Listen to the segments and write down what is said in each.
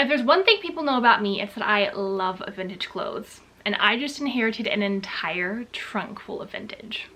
If there's one thing people know about me, it's that I love vintage clothes. And I just inherited an entire trunk full of vintage.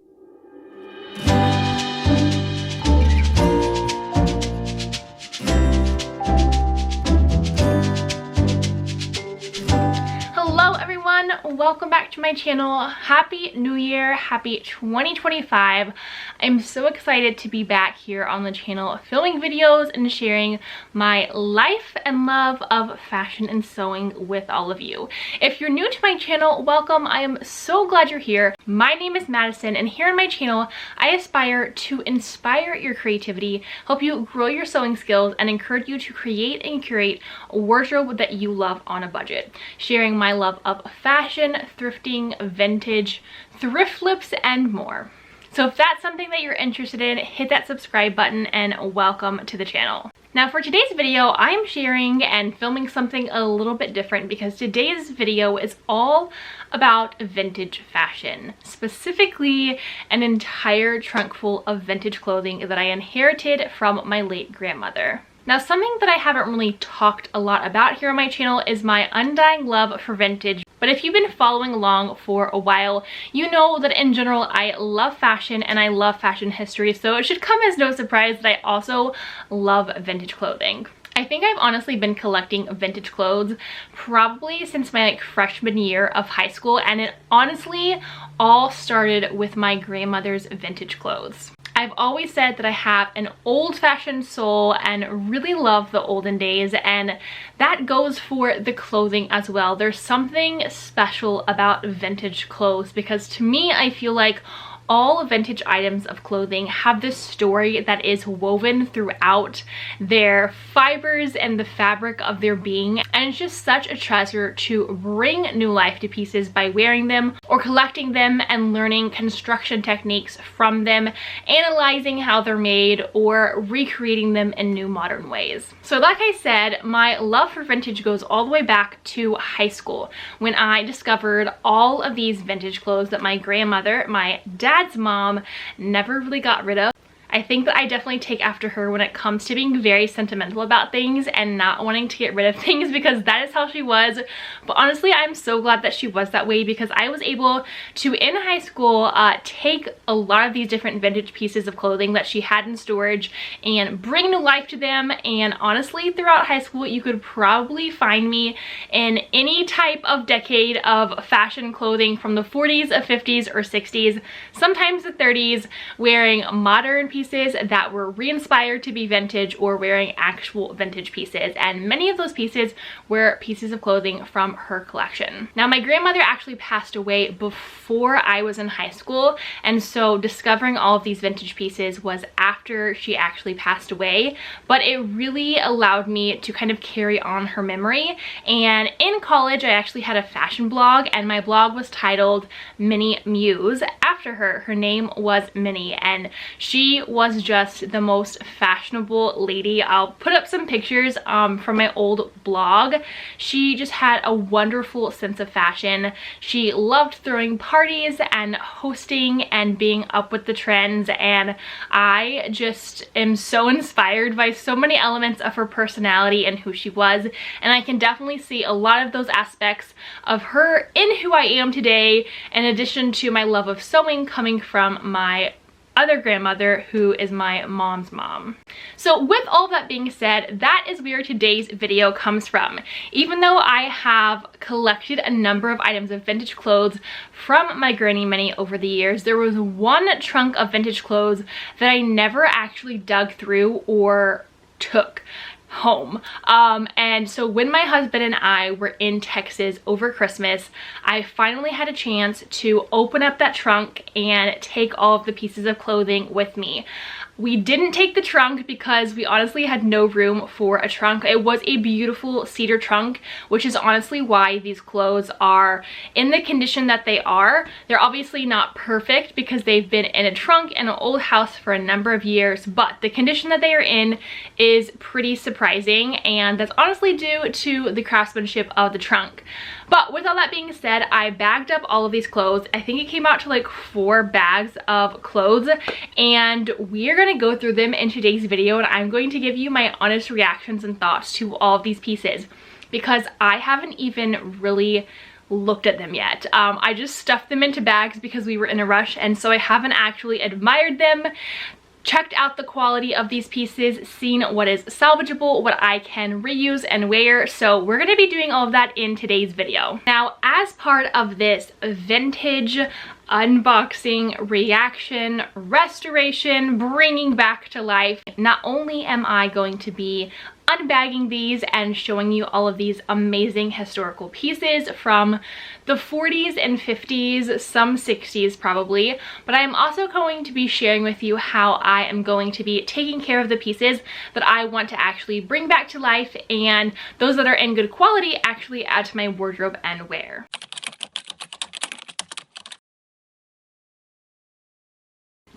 Hello everyone, welcome back to my channel. Happy New Year, happy 2025. I'm so excited to be back here on the channel filming videos and sharing my life and love of fashion and sewing with all of you. If you're new to my channel, welcome. I am so glad you're here. My name is Madison, and here on my channel I aspire to inspire your creativity, help you grow your sewing skills, and encourage you to create and curate a wardrobe that you love on a budget, sharing my love of fashion, thrifting, vintage, thrift flips, and more. So if that's something that you're interested in, hit that subscribe button and welcome to the channel. Now for today's video, I'm sharing and filming something a little bit different because today's video is all about vintage fashion, specifically an entire trunk full of vintage clothing that I inherited from my late grandmother. Now, something that I haven't really talked a lot about here on my channel is my undying love for vintage. But if you've been following along for a while, you know that in general, I love fashion and I love fashion history. So it should come as no surprise that I also love vintage clothing. I think I've honestly been collecting vintage clothes probably since my freshman year of high school. And it honestly all started with my grandmother's vintage clothes. I've always said that I have an old-fashioned soul and really love the olden days, and that goes for the clothing as well. There's something special about vintage clothes because to me, I feel like all vintage items of clothing have this story that is woven throughout their fibers and the fabric of their being, and it's just such a treasure to bring new life to pieces by wearing them or collecting them and learning construction techniques from them, analyzing how they're made, or recreating them in new modern ways. So like I said, my love for vintage goes all the way back to high school when I discovered all of these vintage clothes that my grandmother, my dad's mom, never really got rid of. I think that I definitely take after her when it comes to being very sentimental about things and not wanting to get rid of things because that is how she was. But honestly, I'm so glad that she was that way because I was able to, in high school, take a lot of these different vintage pieces of clothing that she had in storage and bring new life to them. And honestly, throughout high school, you could probably find me in any type of decade of fashion clothing from the 40s, 50s, or 60s, sometimes the 30s, wearing modern pieces that were re-inspired to be vintage or wearing actual vintage pieces, and many of those pieces were pieces of clothing from her collection. Now my grandmother actually passed away before I was in high school, and so discovering all of these vintage pieces was after she actually passed away, but it really allowed me to kind of carry on her memory. And in college I actually had a fashion blog, and my blog was titled Minnie Muse after her. Her name was Minnie, and she was just the most fashionable lady. I'll put up some pictures from my old blog. She just had a wonderful sense of fashion. She loved throwing parties and hosting and being up with the trends, and I just am so inspired by so many elements of her personality and who she was, and I can definitely see a lot of those aspects of her in who I am today, in addition to my love of sewing coming from my other grandmother, who is my mom's mom. So with all that being said, that is where today's video comes from. Even though I have collected a number of items of vintage clothes from my Granny Minnie over the years, there was one trunk of vintage clothes that I never actually dug through or took home. And so when my husband and I were in Texas over Christmas, I finally had a chance to open up that trunk and take all of the pieces of clothing with me. We didn't take the trunk because we honestly had no room for a trunk. It was a beautiful cedar trunk, which is honestly why these clothes are in the condition that they are. They're obviously not perfect because they've been in a trunk in an old house for a number of years, but the condition that they are in is pretty surprising surprising, and that's honestly due to the craftsmanship of the trunk. But with all that being said, I bagged up all of these clothes. I think it came out to like 4 bags of clothes, and we're gonna go through them in today's video, and I'm going to give you my honest reactions and thoughts to all of these pieces because I haven't even really looked at them yet. I just stuffed them into bags because we were in a rush, and so I haven't actually admired them, checked out the quality of these pieces, seen what is salvageable, what I can reuse and wear. So we're going to be doing all of that in today's video. Now, as part of this vintage unboxing, reaction, restoration, bringing back to life, not only am I going to be unbagging these and showing you all of these amazing historical pieces from the 40s and 50s, some 60s probably, but I am also going to be sharing with you how I am going to be taking care of the pieces that I want to actually bring back to life, and those that are in good quality actually add to my wardrobe and wear.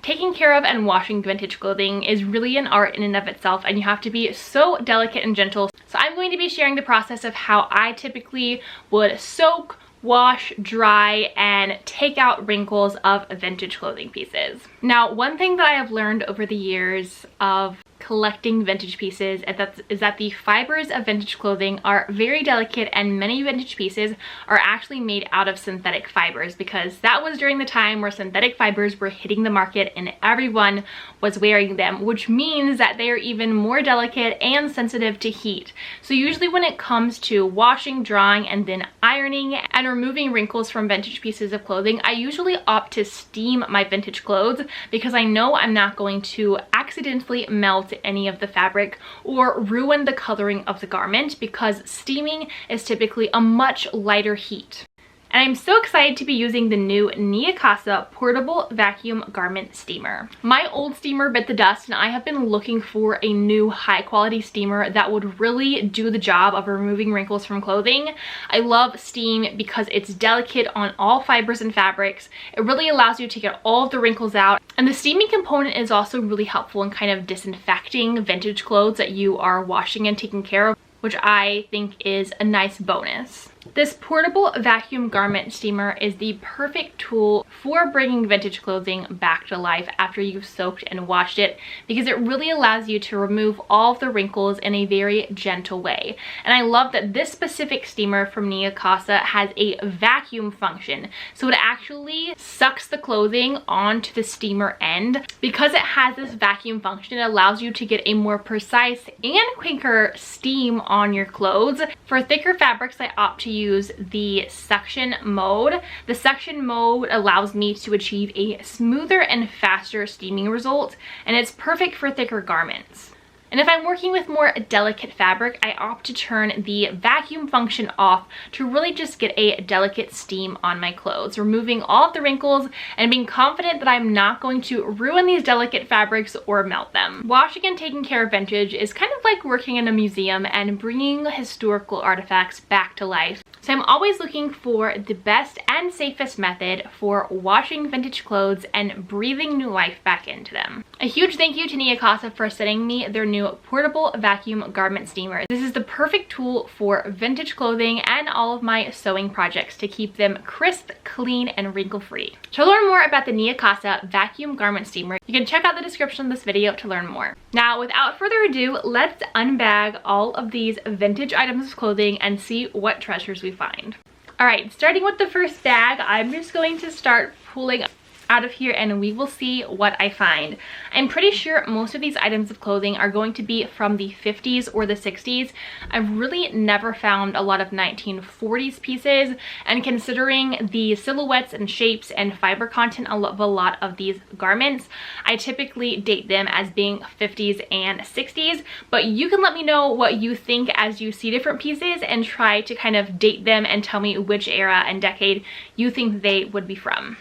Taking care of and washing vintage clothing is really an art in and of itself, and you have to be so delicate and gentle. So I'm going to be sharing the process of how I typically would soak, wash, dry, and take out wrinkles of vintage clothing pieces. Now, one thing that I have learned over the years of collecting vintage pieces is that the fibers of vintage clothing are very delicate, and many vintage pieces are actually made out of synthetic fibers because that was during the time where synthetic fibers were hitting the market and everyone was wearing them, which means that they are even more delicate and sensitive to heat. So usually when it comes to washing, drying, and then ironing and removing wrinkles from vintage pieces of clothing, I usually opt to steam my vintage clothes because I know I'm not going to accidentally melt any of the fabric or ruin the coloring of the garment, because steaming is typically a much lighter heat. And I'm so excited to be using the new Neakasa portable vacuum garment steamer. My old steamer bit the dust, and I have been looking for a new high quality steamer that would really do the job of removing wrinkles from clothing. I love steam because it's delicate on all fibers and fabrics. It really allows you to get all of the wrinkles out. And the steaming component is also really helpful in kind of disinfecting vintage clothes that you are washing and taking care of, which I think is a nice bonus. This portable vacuum garment steamer is the perfect tool for bringing vintage clothing back to life after you've soaked and washed it, because it really allows you to remove all of the wrinkles in a very gentle way. And I love that this specific steamer from Neakasa has a vacuum function, so it actually sucks the clothing onto the steamer end. Because it has this vacuum function, it allows you to get a more precise and quicker steam on your clothes. For thicker fabrics, I opt to use the suction mode. The suction mode allows me to achieve a smoother and faster steaming result, and it's perfect for thicker garments. And if I'm working with more delicate fabric, I opt to turn the vacuum function off to really just get a delicate steam on my clothes, removing all of the wrinkles and being confident that I'm not going to ruin these delicate fabrics or melt them. Washing and taking care of vintage is kind of like working in a museum and bringing historical artifacts back to life. So I'm always looking for the best and safest method for washing vintage clothes and breathing new life back into them. A huge thank you to Neakasa for sending me their new portable vacuum garment steamer. This is the perfect tool for vintage clothing and all of my sewing projects to keep them crisp, clean, and wrinkle-free. To learn more about the Neakasa vacuum garment steamer, you can check out the description of this video to learn more. Now, without further ado, let's unbag all of these vintage items of clothing and see what treasures we find. Alright, starting with the first bag, I'm just going to start pulling out of here and we will see what I find. I'm pretty sure most of these items of clothing are going to be from the 50s or the 60s. I've really never found a lot of 1940s pieces, and considering the silhouettes and shapes and fiber content of a lot of these garments, I typically date them as being 50s and 60s, but you can let me know what you think as you see different pieces and try to kind of date them and tell me which era and decade you think they would be from.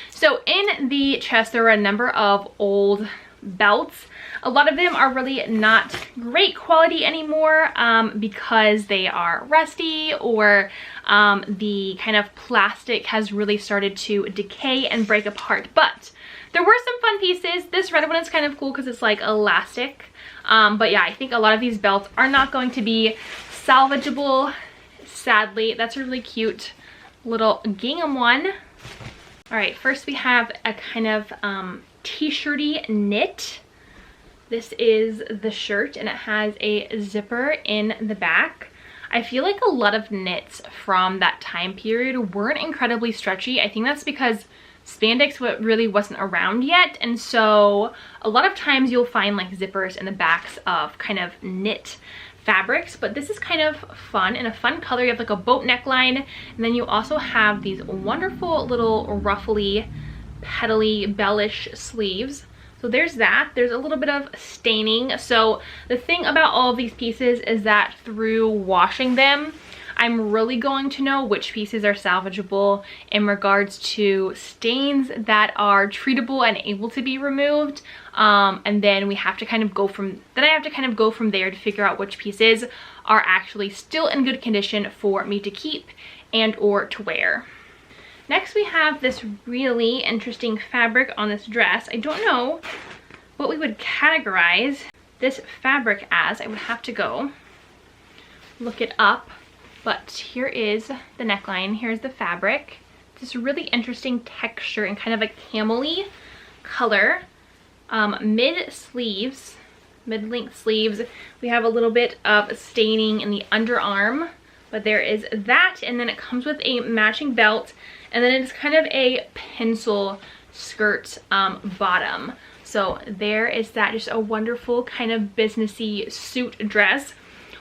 So in the chest, there are a number of old belts. A lot of them are really not great quality anymore because they are rusty, or the kind of plastic has really started to decay and break apart. But there were some fun pieces. This red one is kind of cool because it's like elastic. But yeah, I think a lot of these belts are not going to be salvageable, sadly. That's a really cute little gingham one. All right, first we have a kind of t-shirty knit. This is the shirt and it has a zipper in the back. I feel like a lot of knits from that time period weren't incredibly stretchy. I think that's because spandex really wasn't around yet, and so a lot of times you'll find like zippers in the backs of kind of knit fabrics, but this is kind of fun, in a fun color. You have like a boat neckline, and then you also have these wonderful little ruffly, petally, bellish sleeves. So there's that. There's a little bit of staining. So the thing about all of these pieces is that through washing them, I'm really going to know which pieces are salvageable in regards to stains that are treatable and able to be removed. And then we have to kind of go from, I have to kind of go from there to figure out which pieces are actually still in good condition for me to keep and or to wear. Next we have this really interesting fabric on this dress. I don't know what we would categorize this fabric as. I would have to go look it up. But here is the neckline, here's the fabric. This really interesting texture and kind of a camel-y color. Mid-length sleeves, we have a little bit of staining in the underarm, but there is that, and then it comes with a matching belt, and then it's kind of a pencil skirt bottom. So there is that, just a wonderful kind of businessy suit dress.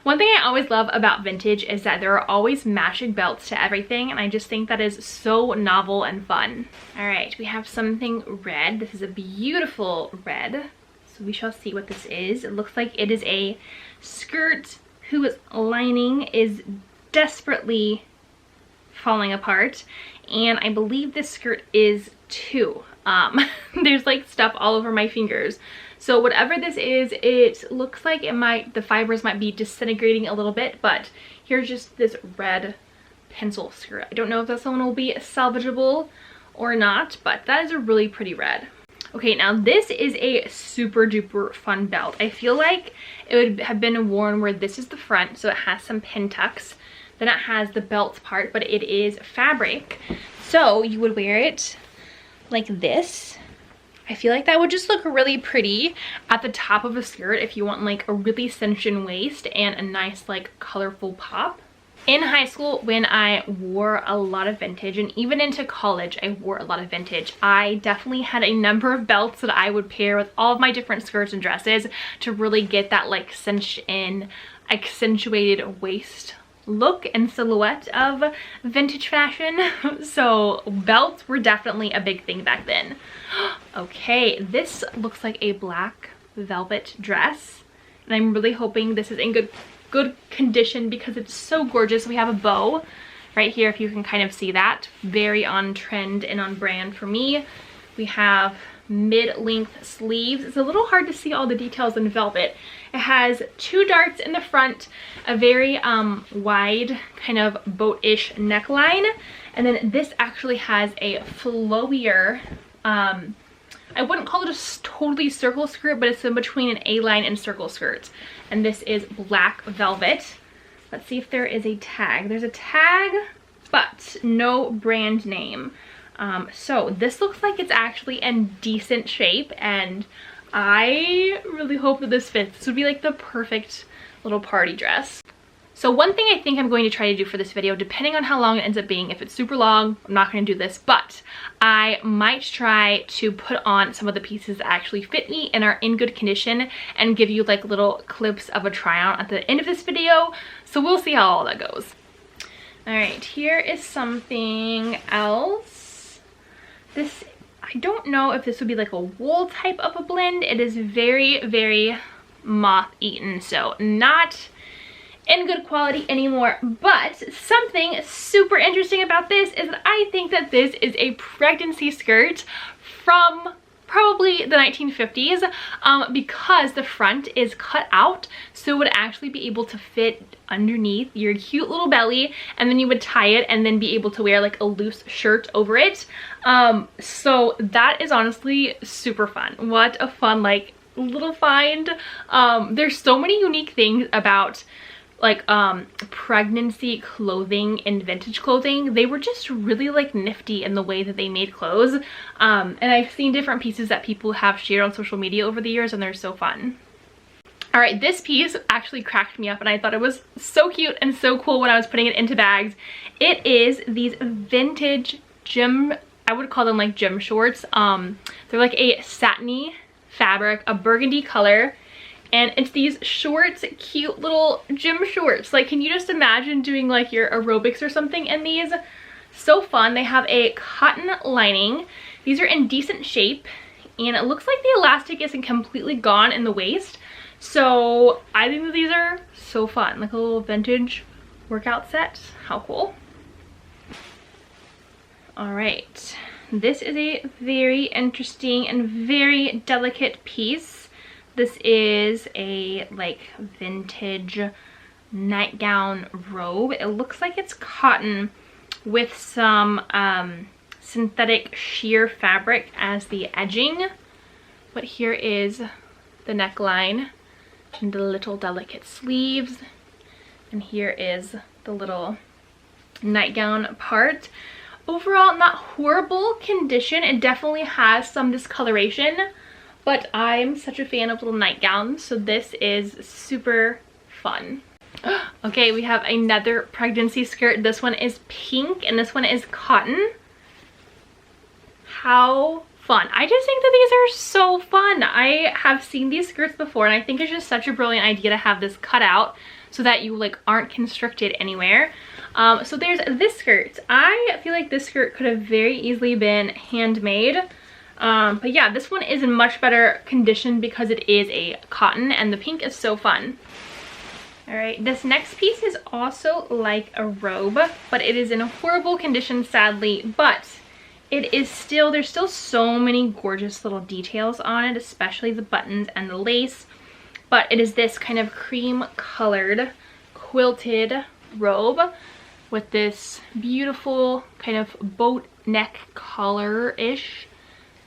One thing I always love about vintage is that there are always matching belts to everything, and I just think that is so novel and fun. All right, we have something red. This is a beautiful red. So we shall see what this is. It looks like it is a skirt whose lining is desperately falling apart, and I believe this skirt is too. There's like stuff all over my fingers. So whatever this is, it looks like the fibers might be disintegrating a little bit, but here's just this red pencil skirt. I don't know if this one will be salvageable or not, but that is a really pretty red. Okay, now this is a super duper fun belt. I feel like it would have been worn where this is the front, so it has some pin tucks. Then it has the belt part, but it is fabric. So you would wear it like this. I feel like that would just look really pretty at the top of a skirt if you want like a really cinched in waist and a nice like colorful pop. In high school, when I wore a lot of vintage, and even into college I wore a lot of vintage, I definitely had a number of belts that I would pair with all of my different skirts and dresses to really get that like cinched in, accentuated waist look and silhouette of vintage fashion. So belts were definitely a big thing back then. Okay, this looks like a black velvet dress, and I'm really hoping this is in good condition because it's so gorgeous. We have a bow right here, if you can kind of see that. Very on trend and on brand for me. We have mid-length sleeves. It's a little hard to see all the details in velvet. It has 2 darts in the front, a very wide kind of boat-ish neckline, and then this actually has a flowier, I wouldn't call it a totally circle skirt, but it's in between an A-line and circle skirt. And this is black velvet. Let's see if there is a tag. There's a tag, but no brand name. So this looks like it's actually in decent shape, and I really hope that this fits. This would be like the perfect little party dress. So one thing I think I'm going to try to do for this video, depending on how long it ends up being, if it's super long, I'm not going to do this, but I might try to put on some of the pieces that actually fit me and are in good condition and give you like little clips of a try on at the end of this video. So we'll see how all that goes. All right, here is something else. This, I don't know if this would be like a wool type of a blend. It is very, very moth-eaten, so not in good quality anymore. But something super interesting about this is that I think that this is a pregnancy skirt from probably the 1950s, because the front is cut out, so it would actually be able to fit underneath your cute little belly, and then you would tie it and then be able to wear like a loose shirt over it. So that is honestly super fun. What a fun like little find. There's so many unique things about like pregnancy clothing and vintage clothing. They were just really like nifty in the way that they made clothes. And I've seen different pieces that people have shared on social media over the years, and they're so fun. All right, this piece actually cracked me up, and I thought it was so cute and so cool when I was putting it into bags. It is these vintage gym, I would call them like gym shorts. They're like a satiny fabric, a burgundy color, and it's these shorts, cute little gym shorts. Like, can you just imagine doing like your aerobics or something in these? So fun. They have a cotton lining. These are in decent shape, and it looks like the elastic isn't completely gone in the waist. So I think that these are so fun, like a little vintage workout set. How cool. All right, this is a very interesting and very delicate piece. This is a like vintage nightgown robe. It looks like it's cotton with some synthetic sheer fabric as the edging. But here is the neckline and the little delicate sleeves, and here is the little nightgown part. Overall, not horrible condition. It definitely has some discoloration, but I'm such a fan of little nightgowns, so this is super fun. Okay, we have another pregnancy skirt. This one is pink and this one is cotton. How fun. I just think that these are so fun. I have seen these skirts before, and I think it's just such a brilliant idea to have this cut out so that you like aren't constricted anywhere. So there's this skirt. I feel like this skirt could have very easily been handmade. But yeah, this one is in much better condition because it is a cotton, and the pink is so fun. All right, this next piece is also like a robe, but it is in a horrible condition, sadly, but it is still, there's still so many gorgeous little details on it, especially the buttons and the lace. But it is this kind of cream colored quilted robe with this beautiful kind of boat neck collar-ish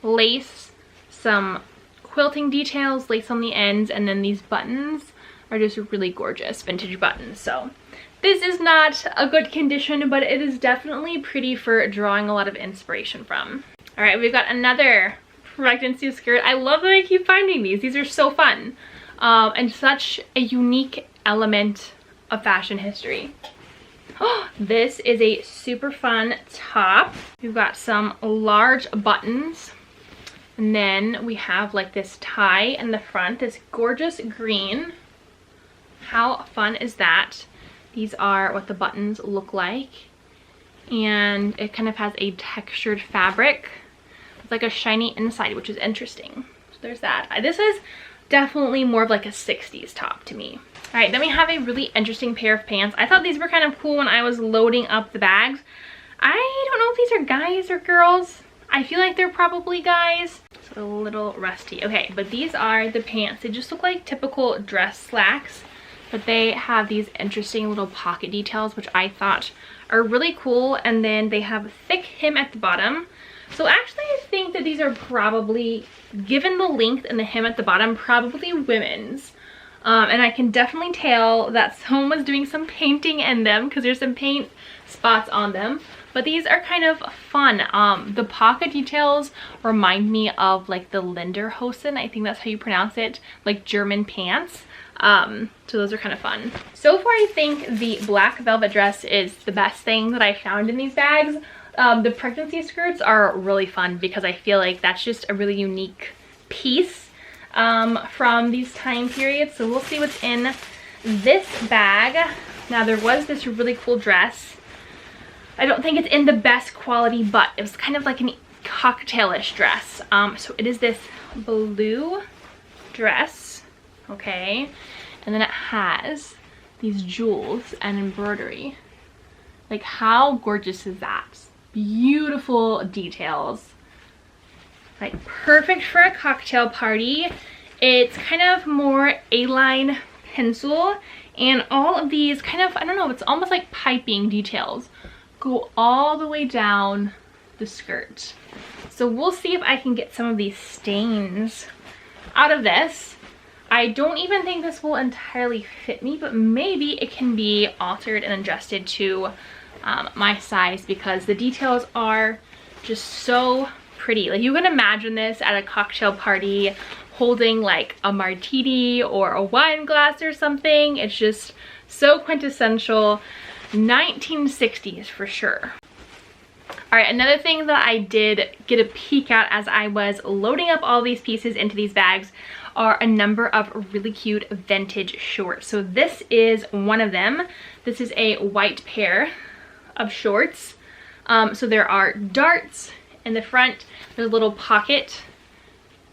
lace, some quilting details, lace on the ends, and then these buttons are just really gorgeous vintage buttons. So this is not a good condition, but it is definitely pretty for drawing a lot of inspiration from. All right, we've got another pregnancy skirt. I love that I keep finding these. These are so fun and such a unique element of fashion history. Oh, this is a super fun top. We've got some large buttons, and then we have like this tie in the front, this gorgeous green. How fun is that? These are what the buttons look like, and it kind of has a textured fabric with like a shiny inside, which is interesting. So there's that. This is definitely more of like a 60s top to me. All right, then we have a really interesting pair of pants. I thought these were kind of cool when I was loading up the bags. I don't know if these are guys or girls. I feel like they're probably guys. It's a little rusty. Okay, but these are the pants. They just look like typical dress slacks, but they have these interesting little pocket details, which I thought are really cool. And then they have a thick hem at the bottom. So actually I think that these are probably, given the length and the hem at the bottom, probably women's. And I can definitely tell that someone was doing some painting in them because there's some paint spots on them. But these are kind of fun. The pocket details remind me of like the Lederhosen. I think that's how you pronounce it, like German pants. So those are kind of fun. So far I think the black velvet dress is the best thing that I found in these bags. The pregnancy skirts are really fun because I feel like that's just a really unique piece from these time periods. So we'll see what's in this bag. Now there was this really cool dress. I don't think it's in the best quality, but it was kind of like a cocktailish dress. So it is this blue dress, okay? And then it has these jewels and embroidery. Like, how gorgeous is that? Beautiful details. Like, perfect for a cocktail party. It's kind of more A-line pencil, and all of these kind of, I don't know, it's almost like piping details go all the way down the skirt. So we'll see if I can get some of these stains out of this. I don't even think this will entirely fit me, but maybe it can be altered and adjusted to my size, because the details are just so pretty. Like, you can imagine this at a cocktail party holding like a martini or a wine glass or something. It's just so quintessential 1960s for sure. All right, another thing that I did get a peek at as I was loading up all these pieces into these bags are a number of really cute vintage shorts. So this is one of them. This is a white pair of shorts. So there are darts in the front. There's a little pocket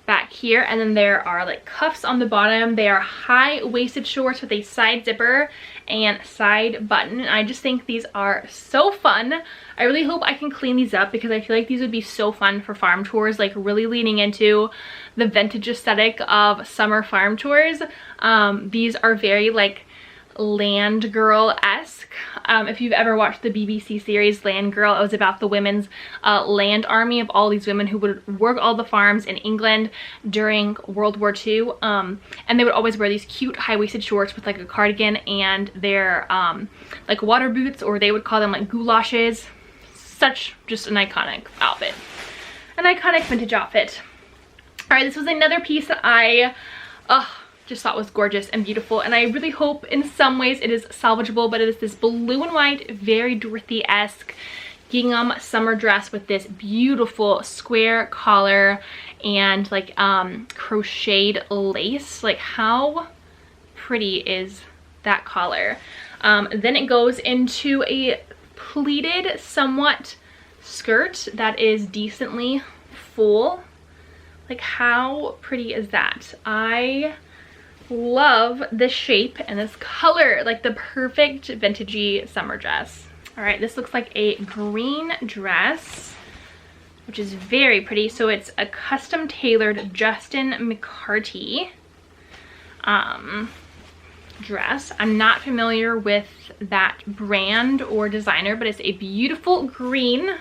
back here, and then there are like cuffs on the bottom. They are high-waisted shorts with a side zipper and side button. And I just think these are so fun. I really hope I can clean these up, because I feel like these would be so fun for farm tours, like really leaning into the vintage aesthetic of summer farm tours. These are very like Land Girl-esque. If you've ever watched the BBC series Land Girl, it was about the women's land army of all these women who would work all the farms in England during World War II. And they would always wear these cute high-waisted shorts with like a cardigan and their like water boots, or they would call them like goulashes. Such just an iconic outfit. An iconic vintage outfit. All right, this was another piece that I just thought was gorgeous and beautiful, and I really hope in some ways it is salvageable. But it is this blue and white, very Dorothy-esque gingham summer dress with this beautiful square collar and like crocheted lace. Like, how pretty is that collar? Then it goes into a pleated somewhat skirt that is decently full. Like, how pretty is that? I love this shape and this color, like the perfect vintagey summer dress. All right, this looks like a green dress, which is very pretty. So it's a custom tailored Justin McCarty dress. I'm not familiar with that brand or designer, but it's a beautiful green.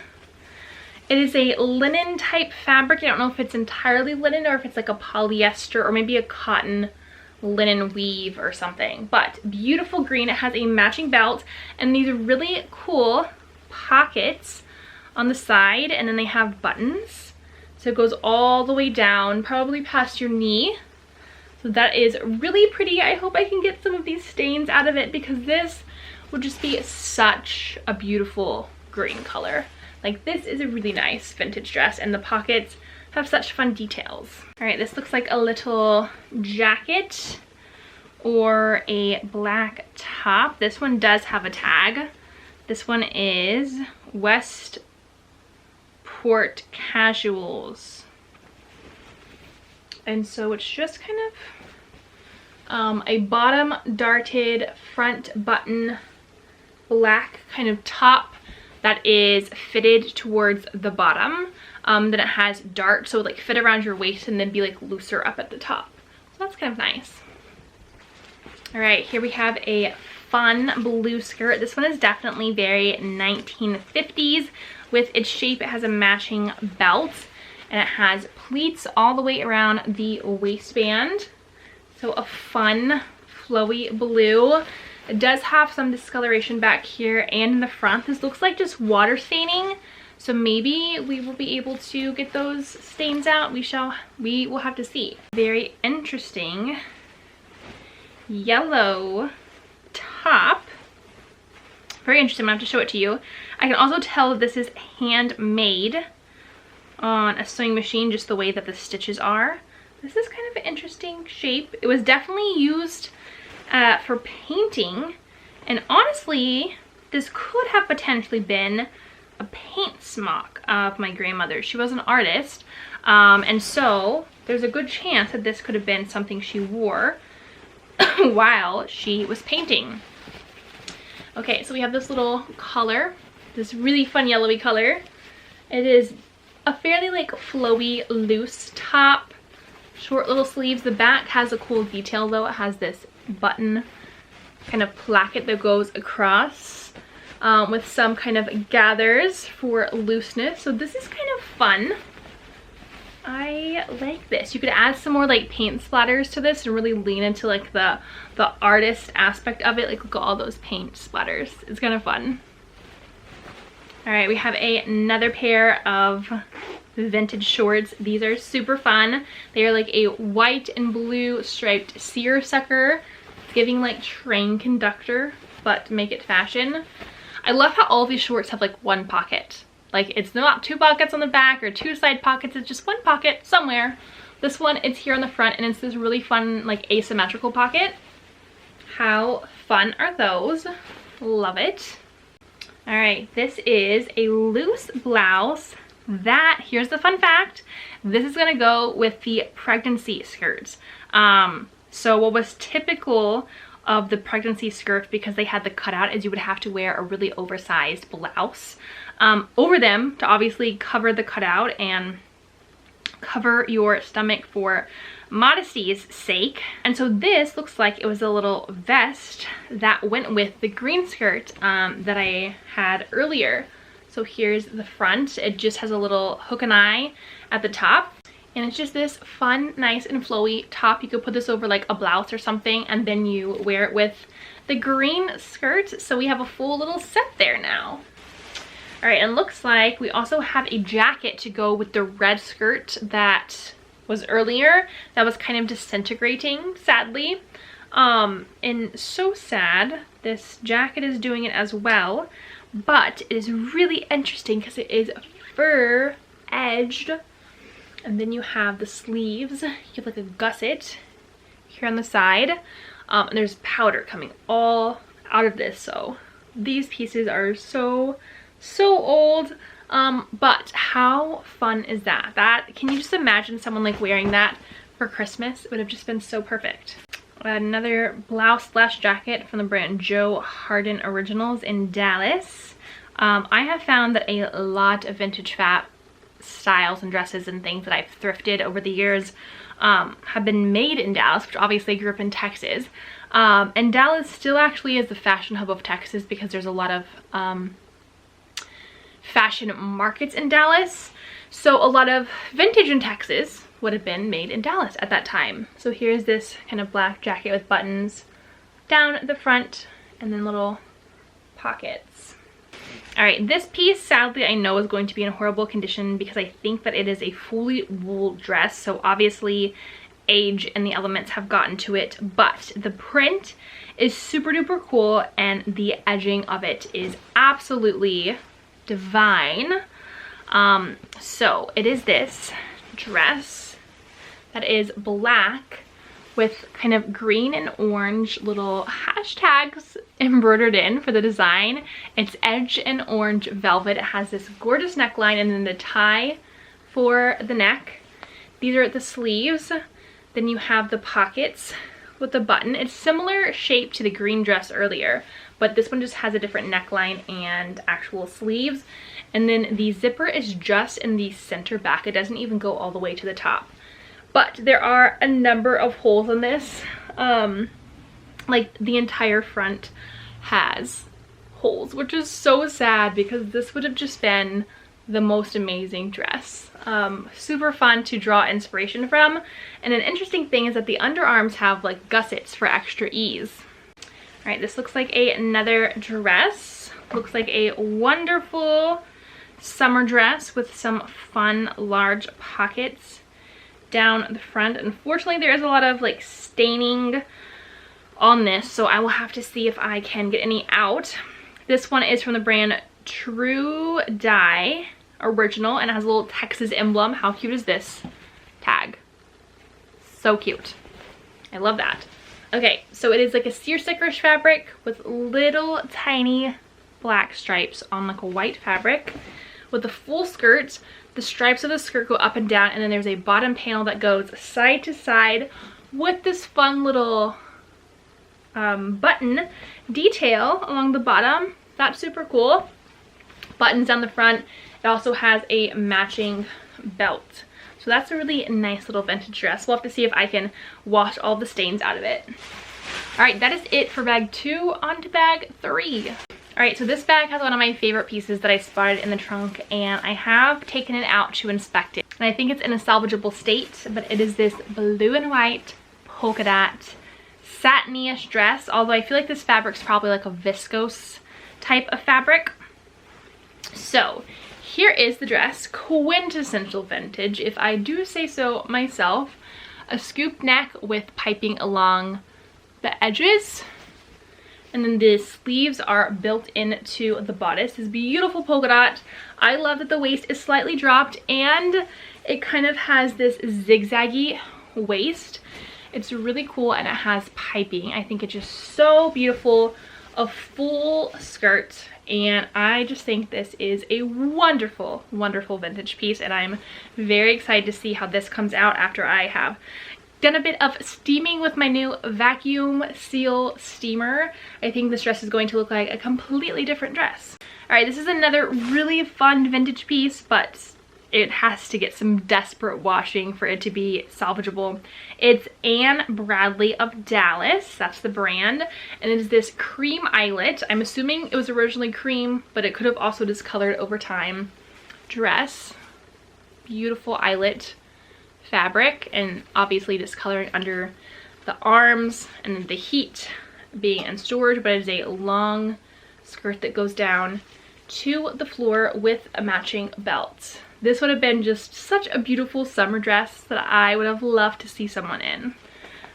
It is a linen type fabric. I don't know if it's entirely linen or if it's like a polyester or maybe a cotton linen weave or something, but beautiful green. It has a matching belt and these really cool pockets on the side, and then they have buttons, so it goes all the way down, probably past your knee. So that is really pretty. I hope I can get some of these stains out of it, because this would just be such a beautiful green color. Like, this is a really nice vintage dress, and the pockets have such fun details. All right, this looks like a little jacket or a black top. This one does have a tag. This one is Westport Casuals. And so it's just kind of a bottom darted front button black kind of top that is fitted towards the bottom. Then it has dart, so like fit around your waist and then be like looser up at the top. So that's kind of nice. All right, here we have a fun blue skirt. This one is definitely very 1950s with its shape. It has a matching belt and it has pleats all the way around the waistband. So a fun flowy blue. It does have some discoloration back here and in the front. This looks like just water staining, so maybe we will be able to get those stains out. We will have to see. Very interesting yellow top. Very interesting. I'm gonna have to show it to you. I can also tell that this is handmade on a sewing machine, just the way that the stitches are. This is kind of an interesting shape. It was definitely used for painting, and honestly this could have potentially been a paint smock of my grandmother. She was an artist, and so there's a good chance that this could have been something she wore while she was painting. Okay, so we have this little collar, this really fun yellowy color. It is a fairly like flowy loose top, short little sleeves. The back has a cool detail though. It has this button kind of placket that goes across with some kind of gathers for looseness. So this is kind of fun. I like this. You could add some more like paint splatters to this and really lean into like the artist aspect of it. Like look at all those paint splatters. It's kind of fun. All right, we have another pair of vintage shorts. These are super fun. They are like a white and blue striped seersucker, giving like train conductor, but to make it fashion. I love how all of these shorts have like one pocket. Like it's not two pockets on the back or two side pockets, it's just one pocket somewhere. This one, it's here on the front and it's this really fun like asymmetrical pocket. How fun are those? Love it. All right, this is a loose blouse that, here's the fun fact, this is gonna go with the pregnancy skirts. So what was typical of the pregnancy skirt, because they had the cutout, is you would have to wear a really oversized blouse over them to obviously cover the cutout and cover your stomach for modesty's sake. And so this looks like it was a little vest that went with the green skirt that I had earlier. So here's the front. It just has a little hook and eye at the top. And it's just this fun, nice and flowy top. You could put this over like a blouse or something and then you wear it with the green skirt. So we have a full little set there now. All right, and looks like we also have a jacket to go with the red skirt that was earlier. That was kind of disintegrating, sadly. And so sad, this jacket is doing it as well. But it is really interesting because it is fur edged. And then you have the sleeves. You have like a gusset here on the side. And there's powder coming all out of this. So these pieces are so old. But how fun is that? Can you just imagine someone like wearing that for Christmas? It would have just been so perfect. Another blouse slash jacket from the brand Joe Harden Originals in Dallas. I have found that a lot of vintage fat styles and dresses and things that I've thrifted over the years have been made in Dallas, which obviously I grew up in Texas. And Dallas still actually is the fashion hub of Texas because there's a lot of fashion markets in Dallas. So a lot of vintage in Texas would have been made in Dallas at that time. So here's this kind of black jacket with buttons down the front and then little pockets. All right, this piece sadly I know is going to be in horrible condition because I think that it is a fully wool dress. So obviously age and the elements have gotten to it, but the print is super duper cool and the edging of it is absolutely divine. So it is this dress that is black with kind of green and orange little hashtags embroidered in for the design. It's edge and orange velvet. It has this gorgeous neckline and then the tie for the neck. These are the sleeves. Then you have the pockets with the button. It's similar shape to the green dress earlier, but this one just has a different neckline and actual sleeves. And then the zipper is just in the center back. It doesn't even go all the way to the top. But there are a number of holes in this. Like the entire front has holes, which is so sad because this would have just been the most amazing dress. Super fun to draw inspiration from. And an interesting thing is that the underarms have like gussets for extra ease. All right, this looks like another dress. Looks like a wonderful summer dress with some fun large pockets down the front. Unfortunately, there is a lot of like staining on this, so I will have to see if I can get any out. This one is from the brand True Dye Original and it has a little Texas emblem. How cute is this tag? So cute. I love that. Okay, so it is like a seersuckerish fabric with little tiny black stripes on like a white fabric. With the full skirt, the stripes of the skirt go up and down, and then there's a bottom panel that goes side to side with this fun little button detail along the bottom. That's super cool. Buttons down the front. It also has a matching belt. So that's a really nice little vintage dress. We'll have to see if I can wash all the stains out of it. All right, that is it for bag 2. On to bag 3. All right, so this bag has one of my favorite pieces that I spotted in the trunk and I have taken it out to inspect it. and I think it's in a salvageable state, but it is this blue and white polka dot satiny-ish dress, although I feel like this fabric's probably like a viscose type of fabric. So here is the dress, quintessential vintage, if I do say so myself. A scoop neck with piping along the edges, and then the sleeves are built into the bodice. This beautiful polka dot. I love that the waist is slightly dropped and it kind of has this zigzaggy waist. It's really cool, and it has piping. I think it's just so beautiful. A full skirt, and I just think this is a wonderful, wonderful vintage piece, and I'm very excited to see how this comes out after I have done a bit of steaming with my new Vaccume Seal Steamer. I think this dress is going to look like a completely different dress. All right, this is another really fun vintage piece, but it has to get some desperate washing for it to be salvageable. It's Anne Bradley of Dallas, that's the brand, and it is this cream eyelet. I'm assuming it was originally cream, but it could have also discolored over time. Dress, beautiful eyelet fabric, and obviously discoloring under the arms, and then the heat being in storage, but it is a long skirt that goes down to the floor with a matching belt. This would have been just such a beautiful summer dress that I would have loved to see someone in.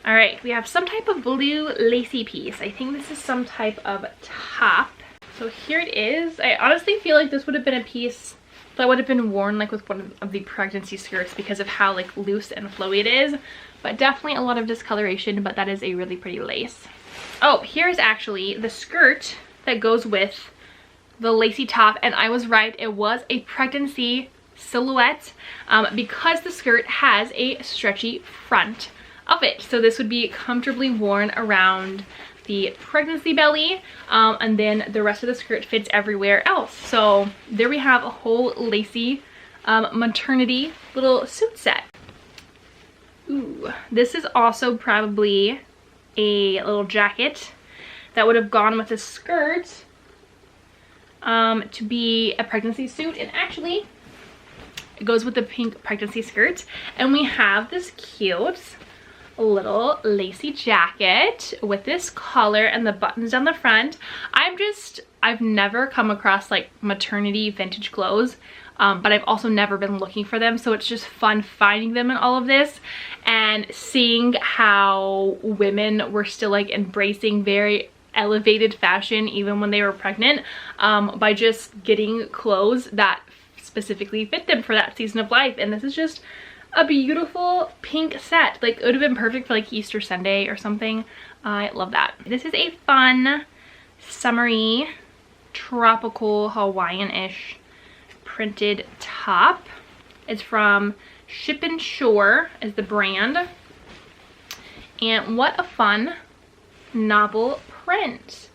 All right, we have some type of blue lacy piece. I think this is some type of top. So here it is. I honestly feel like this would have been a piece that would have been worn like with one of the pregnancy skirts because of how like loose and flowy it is, but definitely a lot of discoloration, but that is a really pretty lace. Oh, here's actually the skirt that goes with the lacy top, and I was right, it was a pregnancy silhouette because the skirt has a stretchy front of it, so this would be comfortably worn around the pregnancy belly, and then the rest of the skirt fits everywhere else. So there we have a whole lacy maternity little suit set. Ooh, this is also probably a little jacket that would have gone with the skirt to be a pregnancy suit, and actually it goes with the pink pregnancy skirt. And we have this cute little lacy jacket with this collar and the buttons down the front. I've never come across like maternity vintage clothes, but I've also never been looking for them, so it's just fun finding them in all of this and seeing how women were still like embracing very elevated fashion even when they were pregnant, by just getting clothes that specifically fit them for that season of life. And this is just a beautiful pink set. Like, it would have been perfect for like Easter Sunday or something. I love that. This is a fun, summery, tropical, Hawaiian-ish printed top. It's from Ship and Shore is the brand. And what a fun novel print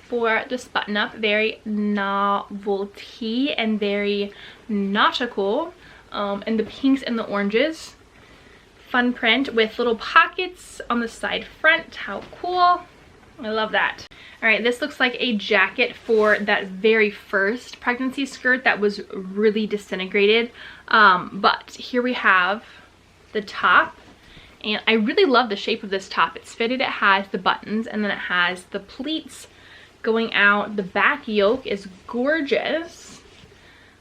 for this button up. Very novelty and very nautical, and the pinks and the oranges. Fun print with little pockets on the side front. How cool. I love that. All right, this looks like a jacket for that very first pregnancy skirt that was really disintegrated, but here we have the top. And I really love the shape of this top. It's fitted, it has the buttons, and then it has the pleats going out. The back yoke is gorgeous.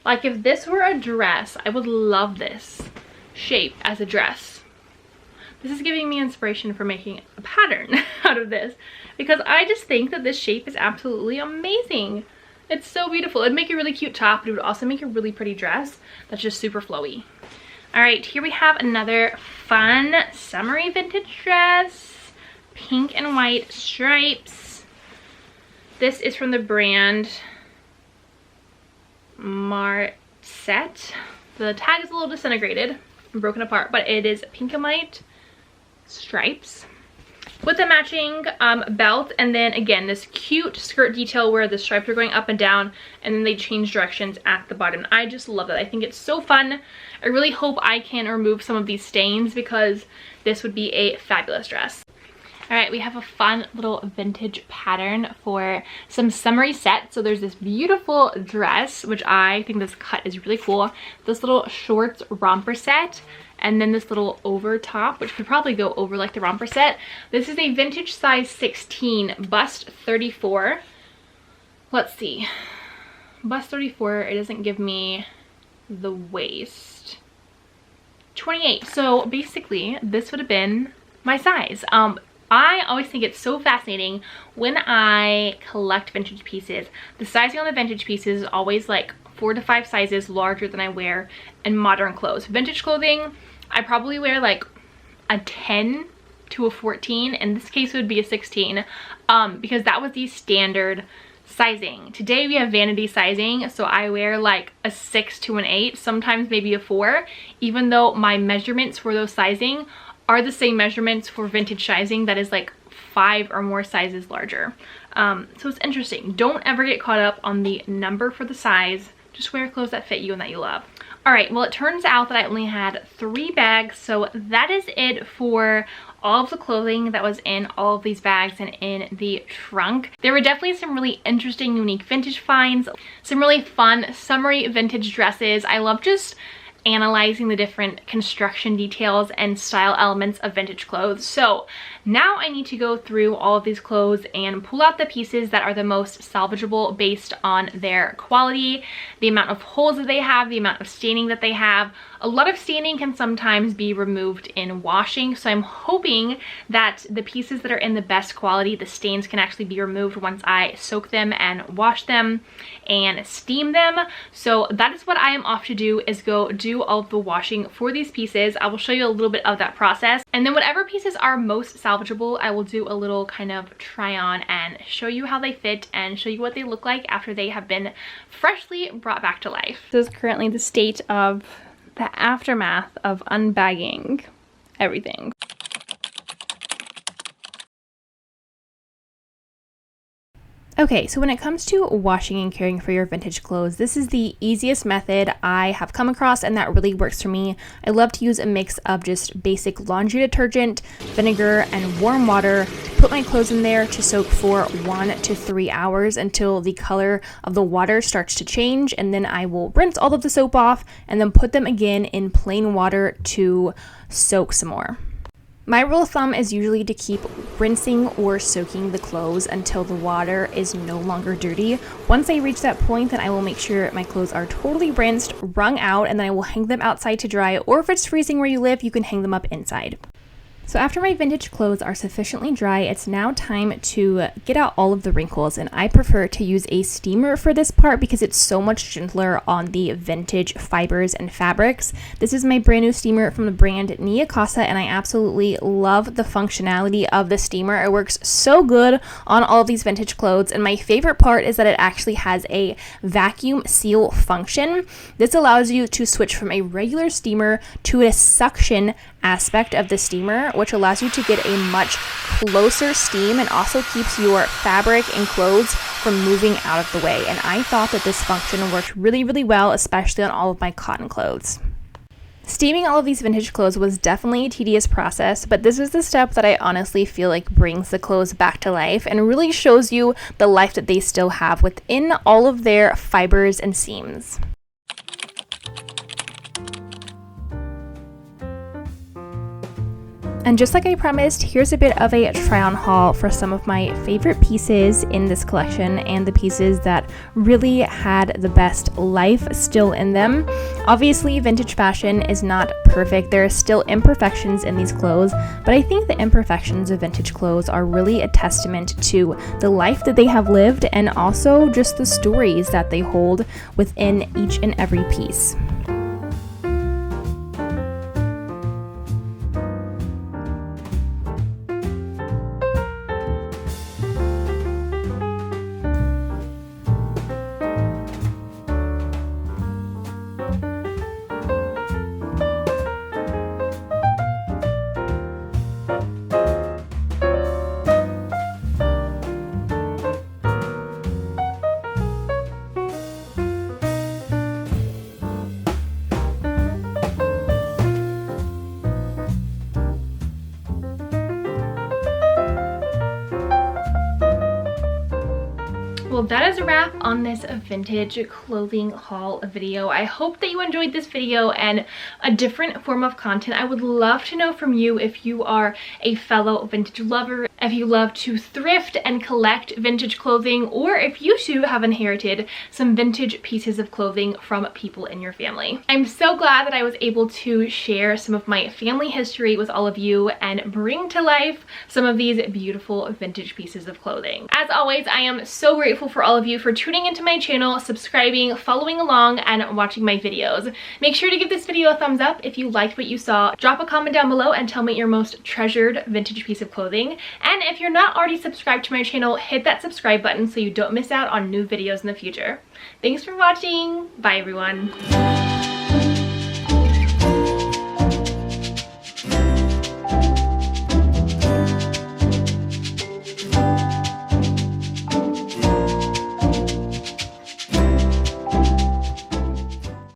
Like, if this were a dress, I would love this shape as a dress. This is giving me inspiration for making a pattern out of this, because I just think that this shape is absolutely amazing. It's so beautiful. It'd make a really cute top, but it would also make a really pretty dress that's just super flowy. All right, here we have another fun summery vintage dress. Pink and white stripes. This is from the brand Marset. The tag is a little disintegrated and broken apart, but it is pink and white stripes with a matching belt, and then again this cute skirt detail where the stripes are going up and down, and then they change directions at the bottom. I just love it. I think it's so fun. I really hope I can remove some of these stains because this would be a fabulous dress. All right, we have a fun little vintage pattern for some summery sets. So there's this beautiful dress, which I think this cut is really cool. This little shorts romper set, and then this little over top, which could probably go over like the romper set. This is a vintage size 16, bust 34. Let's see, bust 34, it doesn't give me the waist. 28, so basically this would have been my size. I always think it's so fascinating when I collect vintage pieces. The sizing on the vintage pieces is always like 4 to 5 sizes larger than I wear in modern clothes. Vintage clothing, I probably wear like a 10 to a 14. In this case, it would be a 16 because that was the standard sizing. Today we have vanity sizing, so I wear like a 6 to an 8, sometimes maybe a 4, even though my measurements for those sizing are the same measurements for vintage sizing that is like 5 or more sizes larger. So it's interesting. Don't ever get caught up on the number for the size. Just wear clothes that fit you and that you love. All right, well, it turns out that I only had 3 bags, so that is it for all of the clothing that was in all of these bags and in the trunk. There were definitely some really interesting, unique vintage finds, some really fun summery vintage dresses. I love just analyzing the different construction details and style elements of vintage clothes. So now I need to go through all of these clothes and pull out the pieces that are the most salvageable based on their quality, the amount of holes that they have, the amount of staining that they have. A lot of staining can sometimes be removed in washing, so I'm hoping that the pieces that are in the best quality, the stains can actually be removed once I soak them and wash them and steam them. So that is what I am off to do, is go do all of the washing for these pieces. I will show you a little bit of that process, and then whatever pieces are most salvageable, I will do a little kind of try on and show you how they fit and show you what they look like after they have been freshly brought back to life. This is currently the state of the aftermath of unbagging everything. Okay, so when it comes to washing and caring for your vintage clothes, this is the easiest method I have come across, and that really works for me. I love to use a mix of just basic laundry detergent, vinegar, and warm water. Put my clothes in there to soak for 1 to 3 hours until the color of the water starts to change, and then I will rinse all of the soap off and then put them again in plain water to soak some more. My rule of thumb is usually to keep rinsing or soaking the clothes until the water is no longer dirty. Once I reach that point, then I will make sure my clothes are totally rinsed, wrung out, and then I will hang them outside to dry, or if it's freezing where you live, you can hang them up inside. So after my vintage clothes are sufficiently dry, it's now time to get out all of the wrinkles, and I prefer to use a steamer for this part because it's so much gentler on the vintage fibers and fabrics. This is my brand new steamer from the brand Neakasa, and I absolutely love the functionality of the steamer. It works so good on all of these vintage clothes, and my favorite part is that it actually has a vacuum seal function. This allows you to switch from a regular steamer to a suction aspect of the steamer, which allows you to get a much closer steam and also keeps your fabric and clothes from moving out of the way. And I thought that this function worked really, really well, especially on all of my cotton clothes. Steaming all of these vintage clothes was definitely a tedious process, but this is the step that I honestly feel like brings the clothes back to life and really shows you the life that they still have within all of their fibers and seams. And just like I promised, here's a bit of a try-on haul for some of my favorite pieces in this collection and the pieces that really had the best life still in them. Obviously, vintage fashion is not perfect. There are still imperfections in these clothes, but I think the imperfections of vintage clothes are really a testament to the life that they have lived and also just the stories that they hold within each and every piece. that is a wrap on this vintage clothing haul video. I hope that you enjoyed this video and a different form of content. I would love to know from you if you are a fellow vintage lover, if you love to thrift and collect vintage clothing, or if you too have inherited some vintage pieces of clothing from people in your family. I'm so glad that I was able to share some of my family history with all of you and bring to life some of these beautiful vintage pieces of clothing. As always, I am so grateful for all of you for tuning into my channel, subscribing, following along, and watching my videos. Make sure to give this video a thumbs up if you liked what you saw. Drop a comment down below and tell me your most treasured vintage piece of clothing. And if you're not already subscribed to my channel, hit that subscribe button so you don't miss out on new videos in the future. Thanks for watching. Bye everyone.